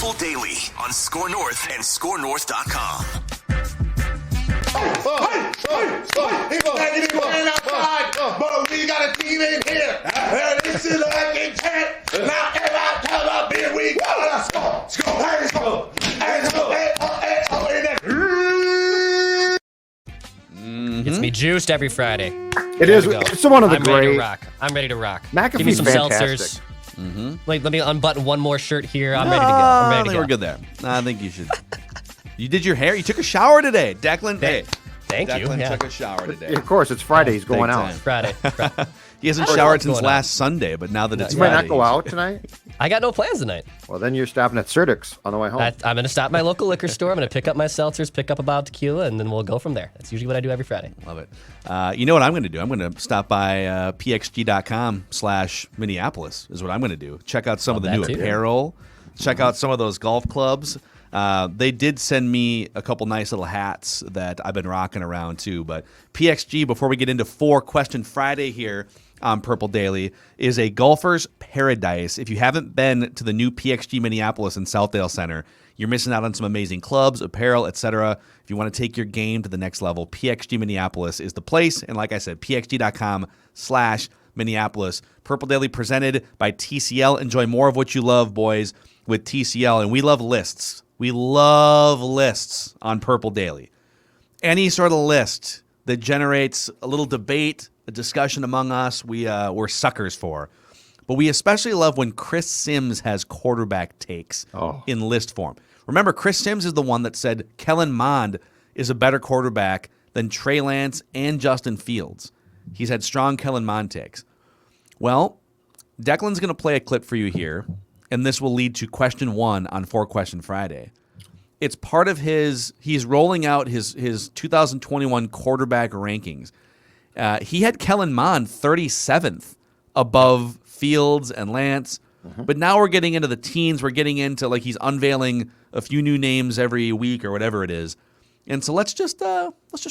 Purple Daily on Score North and ScoreNorth.com. But we got a team in here. And this is like a chant. Now every time up here we go. Let's go. Let's go. Let's go. Gets me juiced every Friday. It is. It's one of the great. I'm ready to rock. McAfee's Give me some fantastic. seltzers. Like, let me unbutton one more shirt here. I'm ready to go. I'm ready to go. We're good there. I think you should. You did your hair. You took a shower today, Declan. Hey, Thank you. Declan Yeah. took a shower today. Of course, it's Friday. He's going out. Friday. He hasn't showered since last Sunday, but now that it's You might Friday, not go out tonight. I got no plans tonight. Well, then you're stopping at Surdyk's on the way home. I'm going to stop at my local liquor store. I'm going to pick up my seltzers, pick up a bottle of tequila, and then we'll go from there. That's usually what I do every Friday. Love it. You know what I'm going to do? I'm going to stop by pxg.com/Minneapolis is what I'm going to do. Check out some of the new apparel. Check out some of those golf clubs. They did send me a couple nice little hats that I've been rocking around too. But PXG, before we get into 4-Question Friday here on Purple Daily, is a golfer's paradise. If you haven't been to the new PXG Minneapolis in Southdale Center, you're missing out on some amazing clubs, apparel, etc. If you want to take your game to the next level, PXG Minneapolis is the place. And like I said, pxg.com/Minneapolis. Purple Daily presented by TCL. Enjoy more of what you love, boys, with TCL. And we love lists. We love lists on Purple Daily. Any sort of list that generates a little debate, a discussion among us, we're suckers for. But we especially love when Chris Sims has quarterback takes in list form. Remember, Chris Sims is the one that said Kellen Mond is a better quarterback than Trey Lance and Justin Fields. He's had strong Kellen Mond takes. Well, Declan's going to play a clip for you here, and this will lead to question 1 on 4-Question Friday. It's part of he's rolling out his 2021 quarterback rankings. He had Kellen Mond 37th above Fields and Lance, but now we're getting into the teens. We're getting into, like, he's unveiling a few new names every week or whatever it is. And so let's just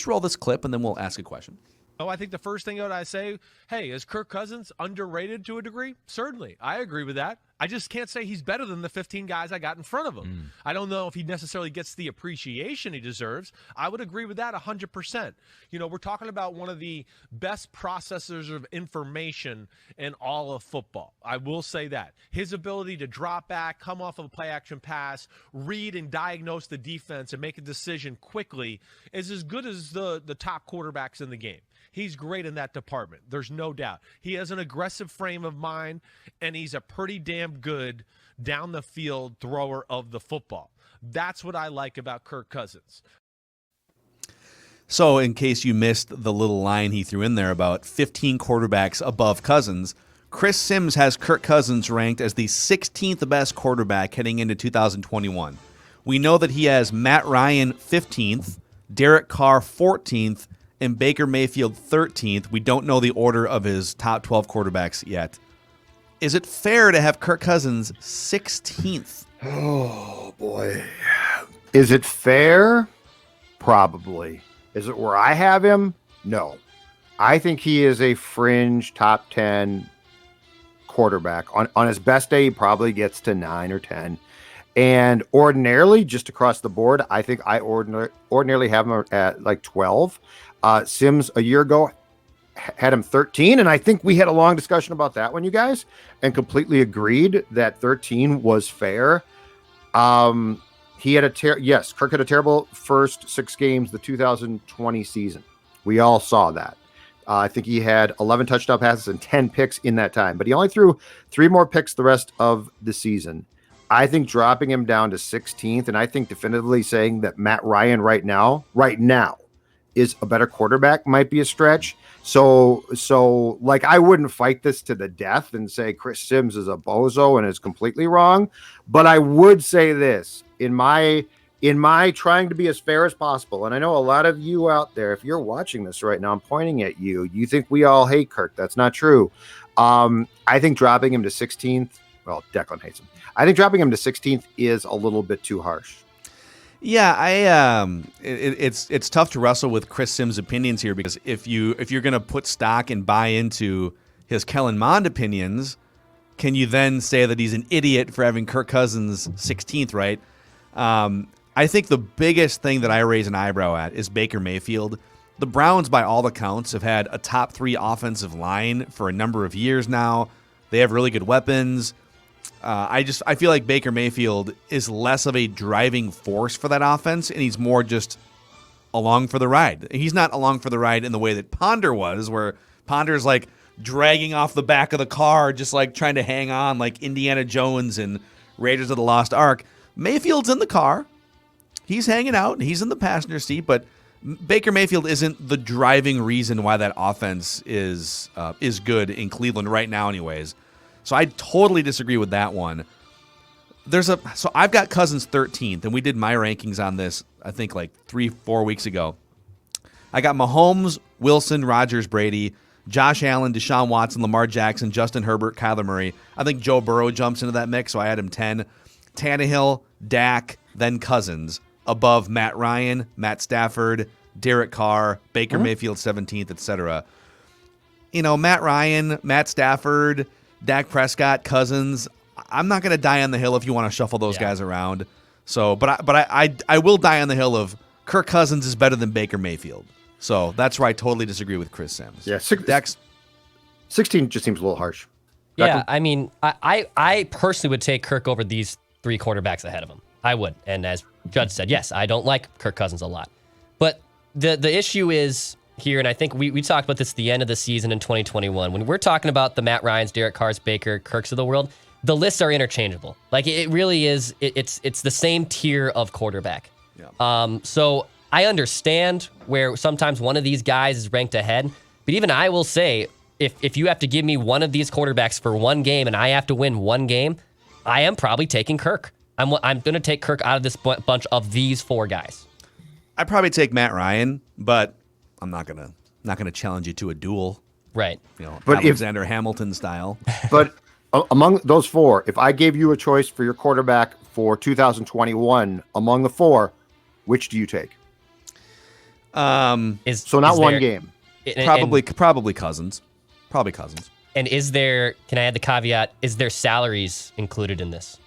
roll this clip, and then we'll ask a question. Oh, I think the first thing that I say, hey, is Kirk Cousins underrated to a degree? Certainly. I agree with that. I just can't say he's better than the 15 guys I got in front of him. I don't know if he necessarily gets the appreciation he deserves. I would agree with that 100%. You know, we're talking about one of the best processors of information in all of football. I will say that. His ability to drop back, come off of a play-action pass, read and diagnose the defense and make a decision quickly is as good as the top quarterbacks in the game. He's great in that department. There's no doubt. He has an aggressive frame of mind, and he's a pretty damn good down-the-field thrower of the football. That's what I like about Kirk Cousins. So in case you missed the little line he threw in there about 15 quarterbacks above Cousins, Chris Sims has Kirk Cousins ranked as the 16th best quarterback heading into 2021. We know that he has Matt Ryan 15th, Derek Carr 14th, and Baker Mayfield 13th. We don't know the order of his top 12 quarterbacks yet. Is it fair to have Kirk Cousins 16th? Oh, boy. Is it fair? Probably. Is it where I have him? No. I think he is a fringe top 10 quarterback. On his best day, he probably gets to 9 or 10. And ordinarily, just across the board, I think I ordinarily have him at like 12. Sims a year ago had him 13, and I think we had a long discussion about that one, you guys, and completely agreed that 13 was fair. He had Kirk had a terrible first 6 games the 2020 season. We all saw that. I think he had 11 touchdown passes and 10 picks in that time, but he only threw 3 more picks the rest of the season. I think dropping him down to 16th, and I think definitively saying that Matt Ryan right now is a better quarterback might be a stretch. So like, I wouldn't fight this to the death and say Chris Sims is a bozo and is completely wrong. But I would say this in my trying to be as fair as possible. And I know a lot of you out there, if you're watching this right now, I'm pointing at you. You think we all hate Kirk. That's not true. I think dropping him to 16th, well, Declan hates him. I think dropping him to 16th is a little bit too harsh. Yeah, it's tough to wrestle with Chris Sims' opinions here, because if you're going to put stock and buy into his Kellen Mond opinions, can you then say that he's an idiot for having Kirk Cousins 16th, right? I think the biggest thing that I raise an eyebrow at is Baker Mayfield. The Browns, by all accounts, have had a top 3 offensive line for a number of years now. They have really good weapons. I feel like Baker Mayfield is less of a driving force for that offense, and he's more just along for the ride. He's not along for the ride in the way that Ponder was, where Ponder's like dragging off the back of the car, just like trying to hang on like Indiana Jones and Raiders of the Lost Ark. Mayfield's in the car. He's hanging out. He's in the passenger seat, but Baker Mayfield isn't the driving reason why that offense is good in Cleveland right now anyways. So I totally disagree with that one. So I've got Cousins 13th, and we did my rankings on this, I think, like 3-4 weeks ago. I got Mahomes, Wilson, Rodgers, Brady, Josh Allen, Deshaun Watson, Lamar Jackson, Justin Herbert, Kyler Murray. I think Joe Burrow jumps into that mix, so I had him 10. Tannehill, Dak, then Cousins, above Matt Ryan, Matt Stafford, Derek Carr, Baker Mayfield 17th, etc. You know, Matt Ryan, Matt Stafford, Dak Prescott, Cousins. I'm not going to die on the hill if you want to shuffle those guys around. So, but I will die on the hill of Kirk Cousins is better than Baker Mayfield. So that's where I totally disagree with Chris Sims. Yeah, Dex. 16 just seems a little harsh. Yeah, I mean, I personally would take Kirk over these 3 quarterbacks ahead of him. I would. And as Judd said, yes, I don't like Kirk Cousins a lot. But the issue is here, and I think we talked about this at the end of the season in 2021, when we're talking about the Matt Ryans, Derek Carrs, Baker, Kirks of the world, the lists are interchangeable. Like, it really is, it's the same tier of quarterback. Yeah. So I understand where sometimes one of these guys is ranked ahead, but even I will say, if you have to give me one of these quarterbacks for one game and I have to win one game, I am probably taking Kirk. I'm going to take Kirk out of this bunch of these 4 guys. I'd probably take Matt Ryan, but I'm not gonna challenge you to a duel. Right. You know, but Alexander Hamilton style. But among those 4, if I gave you a choice for your quarterback for 2021 among the 4, which do you take? So not one game. Probably Cousins. Probably Cousins. And can I add the caveat, is there salaries included in this?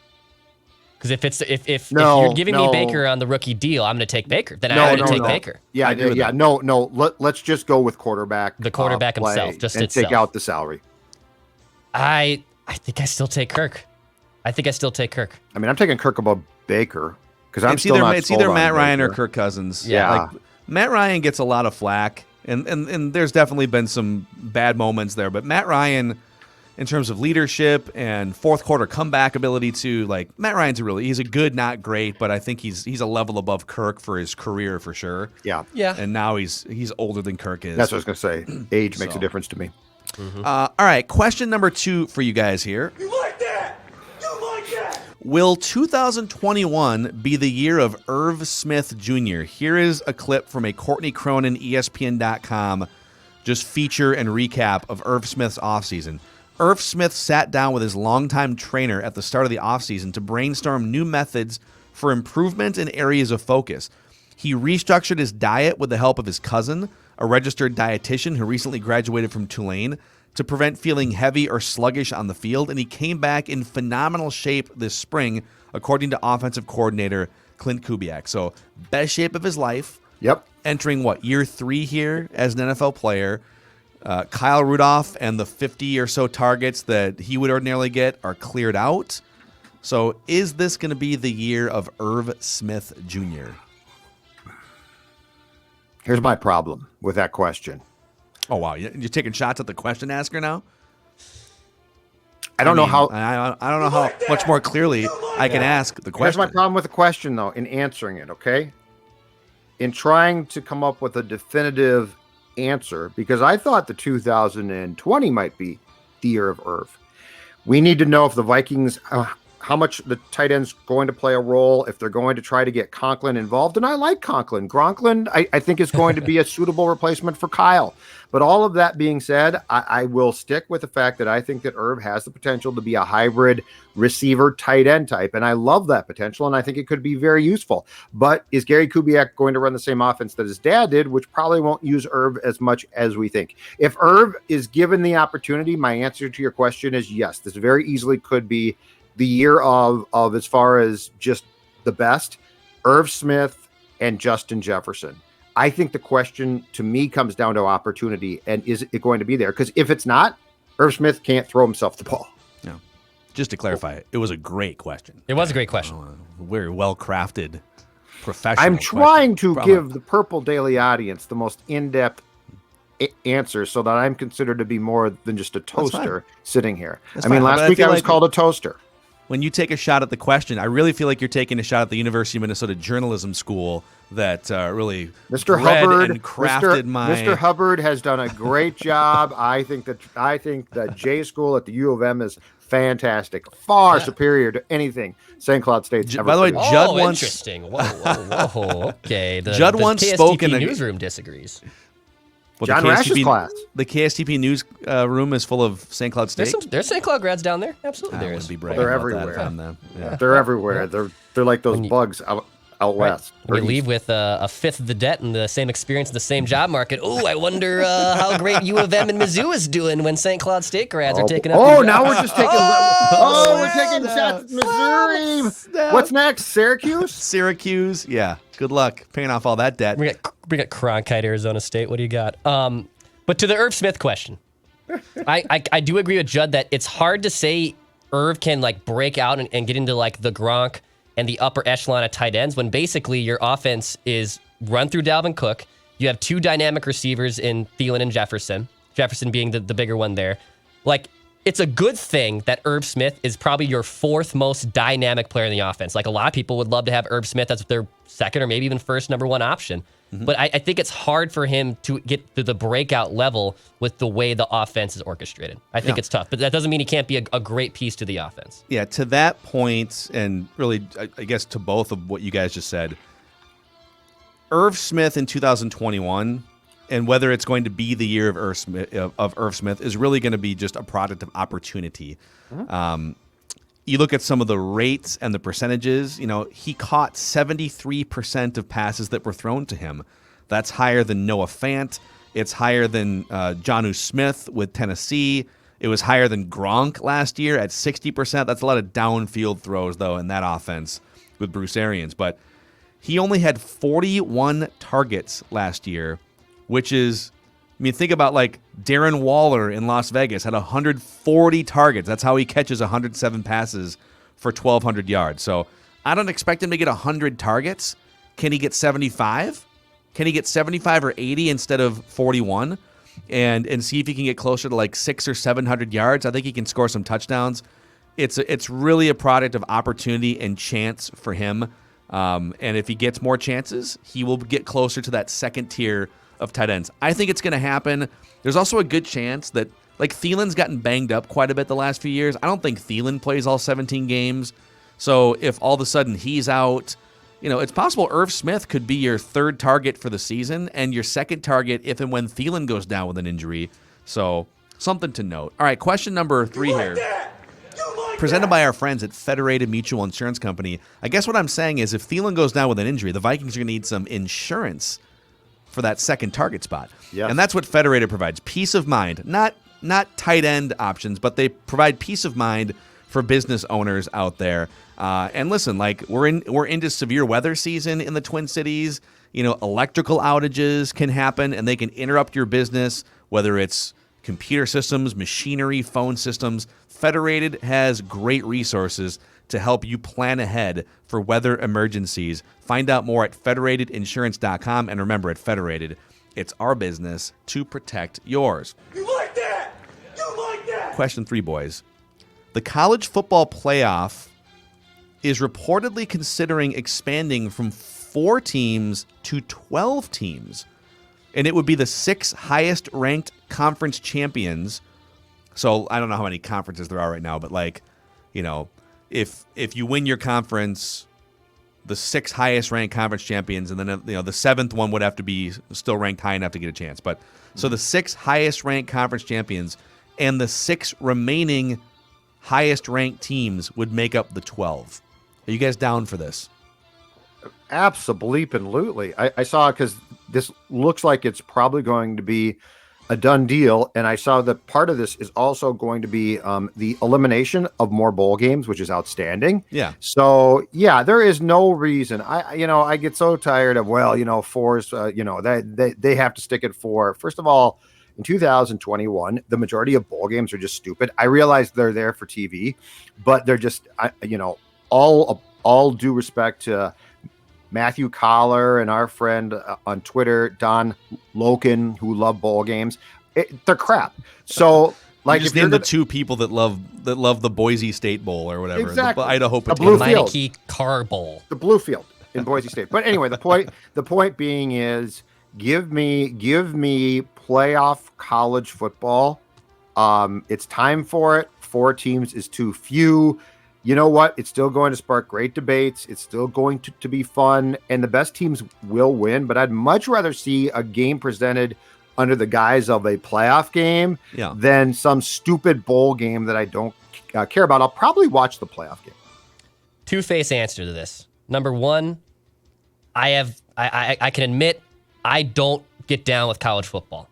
Because if you're giving me Baker on the rookie deal, I'm going to take Baker. Then I'm going to take Baker. Yeah. No. Let's just go with quarterback. The quarterback himself, and take out the salary. I think I still take Kirk. I mean, I'm taking Kirk above Baker because it's either Matt Ryan or Kirk Cousins. Yeah. Like, Matt Ryan gets a lot of flack, and there's definitely been some bad moments there. But Matt Ryan, in terms of leadership and fourth quarter comeback ability, Matt Ryan's he's a good, not great, but I think he's a level above Kirk for his career for sure. Yeah. And now he's older than Kirk is. That's what I was going to say. Age makes a difference to me. Mm-hmm. All right, question number 2 for you guys here. You like that? Will 2021 be the year of Irv Smith Jr.? Here is a clip from a Courtney Cronin, ESPN.com, just feature and recap of Irv Smith's offseason. Irv Smith sat down with his longtime trainer at the start of the offseason to brainstorm new methods for improvement in areas of focus. He restructured his diet with the help of his cousin, a registered dietitian who recently graduated from Tulane, to prevent feeling heavy or sluggish on the field, and he came back in phenomenal shape this spring, according to offensive coordinator Clint Kubiak. So, best shape of his life. Yep. Entering, year 3 here as an NFL player. Kyle Rudolph and the 50 or so targets that he would ordinarily get are cleared out. So, is this going to be the year of Irv Smith Jr.? Here's my problem with that question. Oh, wow. You're taking shots at the question asker now? I don't know how much more clearly I can ask the question. Here's my problem with the question, though, in answering it, okay? In trying to come up with a definitive answer, because I thought the 2020 might be the year of Irv. We need to know if the Vikings how much the tight end's going to play a role, if they're going to try to get Conklin involved. And I like Conklin. Gronklin, I think, is going to be a suitable replacement for Kyle. But all of that being said, I will stick with the fact that I think that Irv has the potential to be a hybrid receiver tight end type. And I love that potential, and I think it could be very useful. But is Gary Kubiak going to run the same offense that his dad did, which probably won't use Irv as much as we think? If Irv is given the opportunity, my answer to your question is yes. This very easily could be the year of as far as just the best, Irv Smith and Justin Jefferson. I think the question to me comes down to opportunity, and is it going to be there? Because if it's not, Irv Smith can't throw himself the ball. No. Just to clarify, it was a great question. It was a great question. Very well-crafted, professional I'm trying question. to give the Purple Daily audience the most in-depth answer so that I'm considered to be more than just a toaster sitting here. That's I mean, fine. last week I was like called a toaster. When you take a shot at the question, I really feel like you're taking a shot at the University of Minnesota Journalism School that really Mr. bred Hubbard and crafted Mr. Hubbard has done a great job. I think that J School at the U of M is fantastic, far superior to anything St. Cloud State's ever by the way, produced. Judd once interesting. Whoa. Okay. Judd once KSTP spoke in a newsroom disagrees. Well, John Rash's class. The KSTP news room is full of St. Cloud State. There's St. Cloud grads down there. Absolutely, there I is. wouldn't be bragging They're about that everywhere. if I'm them. Yeah. They're everywhere. They're like those bugs out west. We or leave east. with a fifth of the debt and the same experience, the same job market. Oh, I wonder how great U of M and Mizzou is doing when St. Cloud State grads are taking up. Oh, these now jobs. we're just taking. We're taking shots at Missouri. What's next? Syracuse. Syracuse, yeah. Good luck paying off all that debt. We got Cronkite, Arizona State. What do you got? But to the Irv Smith question, I do agree with Judd that it's hard to say Irv can like break out and get into like the Gronk and the upper echelon of tight ends when basically your offense is run through Dalvin Cook. You have two dynamic receivers in Thielen and Jefferson being the bigger one there. Like, it's a good thing that Irv Smith is probably your fourth most dynamic player in the offense. Like, a lot of people would love to have Irv Smith as their second or maybe even first number one option. Mm-hmm. But I think it's hard for him to get to the breakout level with the way the offense is orchestrated. I think it's tough, but that doesn't mean he can't be a great piece to the offense. Yeah, to that point, and really, I guess to both of what you guys just said, Irv Smith in 2021, and whether it's going to be the year of Irv Smith is really going to be just a product of opportunity. Mm-hmm. You look at some of the rates and the percentages, he caught 73% of passes that were thrown to him. That's higher than Noah Fant. It's higher than Jonnu Smith with Tennessee. It was higher than Gronk last year at 60%. That's a lot of downfield throws, though, in that offense with Bruce Arians. But he only had 41 targets last year, which is, think about like Darren Waller in Las Vegas had 140 targets. That's how he catches 107 passes for 1,200 yards. So I don't expect him to get 100 targets. Can he get 75? Can he get 75 or 80 instead of 41? And see if he can get closer to like 600 or 700 yards. I think he can score some touchdowns. It's really a product of opportunity and chance for him. And if he gets more chances, he will get closer to that second tier of tight ends. I think it's going to happen. There's also a good chance that, like, Thielen's gotten banged up quite a bit the last few years. I don't think Thielen plays all 17 games. So if all of a sudden he's out, it's possible Irv Smith could be your third target for the season and your second target if and when Thielen goes down with an injury. So something to note. All right, question number 3 here. Presented by our friends at Federated Mutual Insurance Company. I guess what I'm saying is if Thielen goes down with an injury, the Vikings are going to need some insurance for that second target spot. Yes. And that's what Federated provides. Peace of mind. Not tight end options, but they provide peace of mind for business owners out there. And listen, like we're into severe weather season in the Twin Cities. Electrical outages can happen and they can interrupt your business, whether it's computer systems, machinery, phone systems. Federated has great resources to help you plan ahead for weather emergencies. Find out more at federatedinsurance.com. And remember, at Federated, it's our business to protect yours. You like that? You like that? Question 3, boys. The college football playoff is reportedly considering expanding from 4 teams to 12 teams. And it would be the 6 highest ranked conference champions. So I don't know how many conferences there are right now, but if you win your conference, the 6 highest ranked conference champions, and then the 7th one would have to be still ranked high enough to get a chance. But so the 6 highest ranked conference champions and the 6 remaining highest ranked teams would make up the 12. Are you guys down for this? Absolutely. I saw, because this looks like it's probably going to be a done deal, and I saw that part of this is also going to be the elimination of more bowl games, which is outstanding. Yeah. So yeah, there is no reason. I get so tired of 4s. They have to stick at 4. First of all, in 2021, the majority of bowl games are just stupid. I realize they're there for TV, but they're just all due respect to Matthew Collar and our friend on Twitter, Don Loken, who love bowl games. They're crap. So, like, you just if you're the 2 people that love the Boise State Bowl or whatever, exactly. the Idaho The Potato Blue Bowl. Field. Meineke Car Bowl. The Blue Field in Boise State. But anyway, the point being is, give me playoff college football. It's time for it. 4 teams is too few. You know what? It's still going to spark great debates. It's still going to be fun, and the best teams will win. But I'd much rather see a game presented under the guise of a playoff game than some stupid bowl game that I don't care about. I'll probably watch the playoff game. Two-face answer to this. Number one, I can admit I don't get down with college football.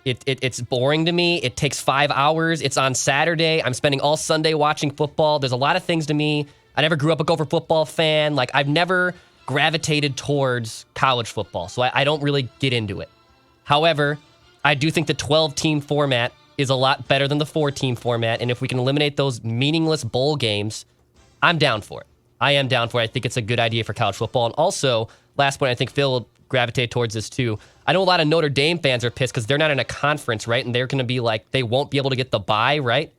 It's boring to me. It takes 5 hours. It's on Saturday. I'm spending all Sunday watching football. There's a lot of things to me. I never grew up a Gopher football fan. Like, I've never gravitated towards college football, so I don't really get into it. However, I do think the 12-team format is a lot better than the 4-team format, and if we can eliminate those meaningless bowl games, I'm down for it. I am down for it. I think it's a good idea for college football. And also, last point, I think Phil will gravitate towards this too. I know a lot of Notre Dame fans are pissed because they're not in a conference, right? And they're going to be like, they won't be able to get the bye, right?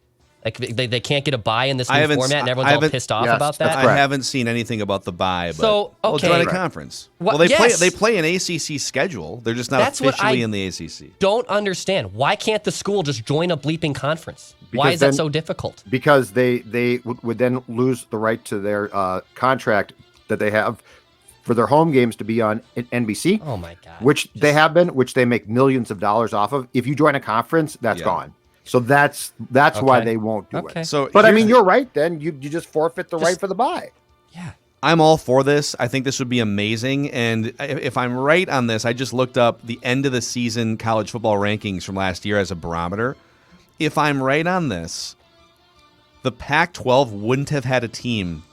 Like, they can't get a bye in this new format, and everyone's all pissed off about that. That's correct. I haven't seen anything about the bye, but So, okay. join a conference. Well, they yes. play an ACC schedule. They're just not That's what officially I in the ACC. Don't understand. Why can't the school just join a bleeping conference? Why Because is that then- so difficult? Because they would then lose the right to their contract that they have for their home games to be on NBC. Oh my God. Which they have been, which they make millions of dollars off of. If you join a conference, that's gone. So that's why they won't do Okay. it. So, But I here's- mean, you're right. Then you just forfeit the right for the bye. Yeah. I'm all for this. I think this would be amazing. And if I'm right on this, I just looked up the end of the season college football rankings from last year as a barometer. If I'm right on this, the Pac-12 wouldn't have had a team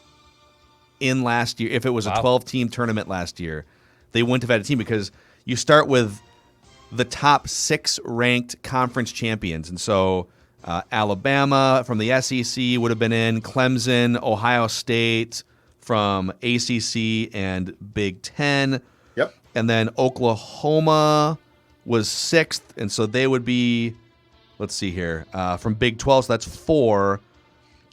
in last year. If it was a 12-team tournament last year, they wouldn't have had a team because you start with the top 6 ranked conference champions. And so Alabama from the SEC would have been in, Clemson, Ohio State from ACC and Big Ten. Yep. And then Oklahoma was 6th, and so they would be, let's see here, from Big 12, so that's 4.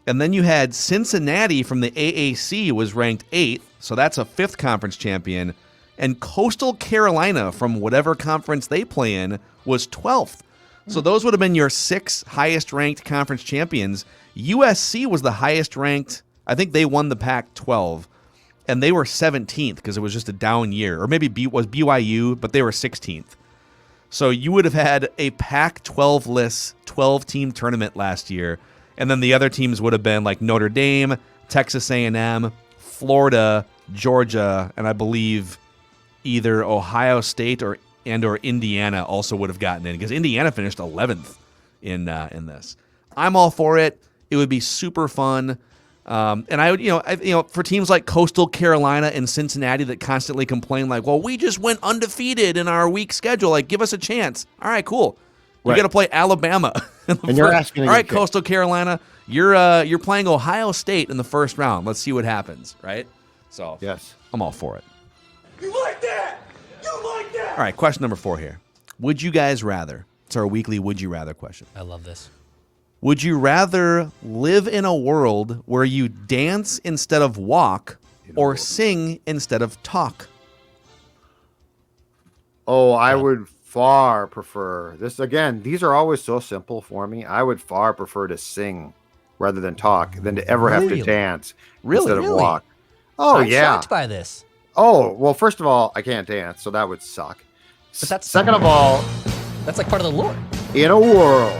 And then you had Cincinnati from the AAC was ranked 8th, so that's a 5th conference champion. And Coastal Carolina from whatever conference they play in was 12th. So those would have been your 6 highest ranked conference champions. USC was the highest ranked. I think they won the Pac-12, and they were 17th because it was just a down year. Or maybe it was BYU, but they were 16th. So you would have had a Pac-12-less 12-team tournament last year, and then the other teams would have been like Notre Dame, Texas A&M, Florida, Georgia, and I believe either Ohio State or Indiana also would have gotten in because Indiana finished 11th in this. I'm all for it. It would be super fun. And I would, for teams like Coastal Carolina and Cincinnati that constantly complain like, well, we just went undefeated in our week schedule. Like, give us a chance. All right, cool. You're going to play Alabama. And you're asking. All right, Coastal Carolina, you're playing Ohio State in the first round. Let's see what happens, right? So Yes. I'm all for it. You like that? You like that? All right, question number 4 here. Would you guys rather? It's our weekly Would You Rather question. I love this. Would you rather live in a world where you dance instead of walk or sing instead of talk? Oh, I would far prefer this. Again, these are always so simple for me. I would far prefer to sing rather than talk than to ever have to Really? dance Really? instead of Really? walk. Oh I'm yeah. shocked by this. Oh well. First of all, I can't dance, so that would suck. But that's Second of all, that's like part of the lore. in a world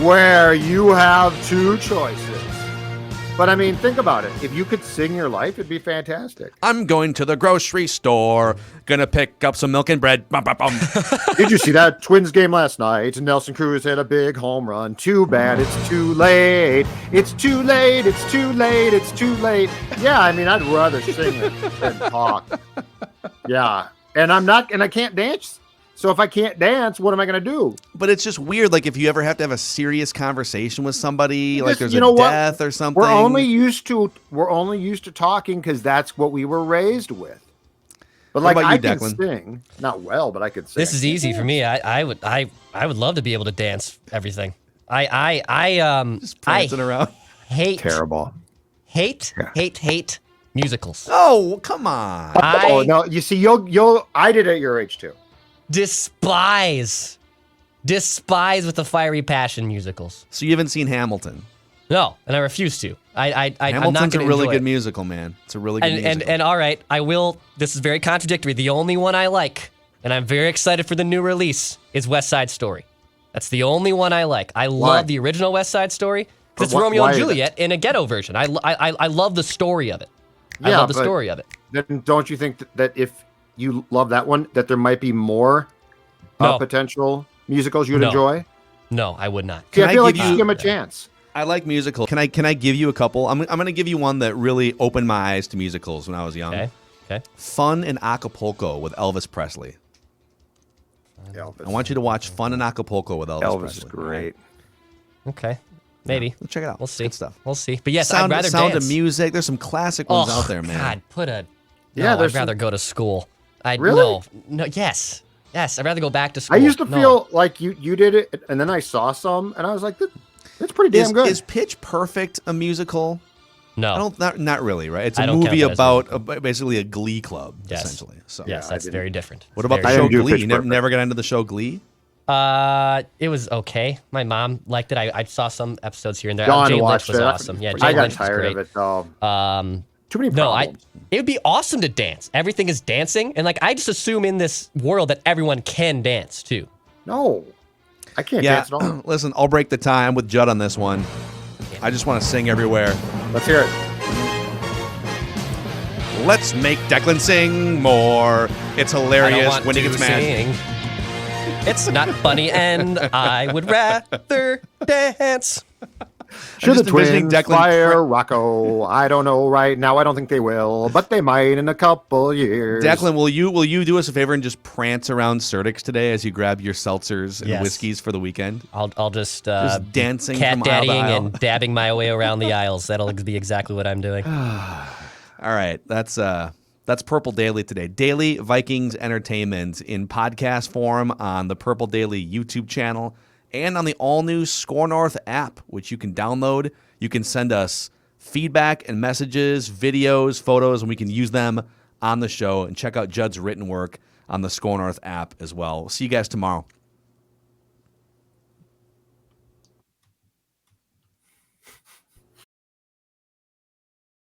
where you have two choices. But I mean, think about it. If you could sing your life, it'd be fantastic. I'm going to the grocery store, gonna pick up some milk and bread. Bum, bum, bum. Did you see that Twins game last night? Nelson Cruz hit a big home run. Too bad it's too late. It's too late. It's too late. It's too late. Yeah, I mean, I'd rather sing than talk. Yeah, and I can't dance. So if I can't dance, what am I going to do? But it's just weird. Like if you ever have to have a serious conversation with somebody, like there's you a know what? death or something. We're only used to talking because that's what we were raised with. But What like about you, I can Declan? sing, not well, but I could sing. This is easy for me. I would love to be able to dance everything. I Just prancing around. hate terrible. hate musicals. Oh, come on. Oh no, you see, you'll. I did at your age too. despise with a fiery passion musicals. So you haven't seen Hamilton? No, and I refuse to. I'm not Hamilton's a gonna really enjoy good it. musical, man. It's a really good And musical. all right, I will. This is very contradictory. The only one I like, and I'm very excited for the new release, is West Side Story. That's the only one I like. I love the original West Side Story because it's Romeo and Juliet in a ghetto version. I love the story of it. I love the but story of it. Then don't you think that if you love that one, that there might be more No. potential musicals you'd No. enjoy? No, I would not. See, Can I I feel like give you you- should give him a chance. I like musical. Can I give you a couple? I'm going to give you one that really opened my eyes to musicals when I was young. Okay. Fun in Acapulco with Elvis Presley. Elvis, I want you to watch Fun in Acapulco with Elvis, Elvis Presley. is great. Okay. Maybe. Check it out. We'll see. Good stuff. We'll see. But yes, Sound, I'd rather Sound dance. of Music. There's some classic ones out there, man. God, Yeah, No, I'd there's rather go to school. Really? No. Yes. I'd rather go back to school. I used to No. feel like you did it, and then I saw some, and I was like, that's pretty damn good. Is Pitch Perfect a musical? No. I don't. Not really, right? It's I a don't count movie that as about basically a Glee club, Yes. essentially. So Yes, that's very different. What about the I show didn't do Glee? Pitch You Perfect. never got into the show Glee? It was okay. My mom liked it. I saw some episodes here and there. John Jay Lynch watched was it. awesome. Yeah, Jay I got Lynch was tired great. of it though. Too many No, problems. it would be awesome to dance. Everything is dancing, and like I just assume in this world that everyone can dance too. No, I can't Yeah. dance at all. Listen, I'll break the tie. I'm with Judd on this one. I just want to sing everywhere. Let's hear it. Let's make Declan sing more. It's I don't hilarious want when he to gets mad. sing. It's not funny, and I would rather dance. Should the just envisioning Twins Declan fire Rocco? I don't know right now. I don't think they will, but they might in a couple years. Declan, will you do us a favor and just prance around Certix today as you grab your seltzers and Yes. whiskeys for the weekend? I'll just dancing cat from aisle to daddying aisle. and dabbing my way around the aisles. That'll be exactly what I'm doing. All right, that's Purple Daily today. Daily Vikings entertainment in podcast form on the Purple Daily YouTube channel and on the all-new Score North app, which you can download. You can send us feedback and messages, videos, photos, and we can use them on the show. And check out Judd's written work on the Score North app as well. We'll see you guys tomorrow.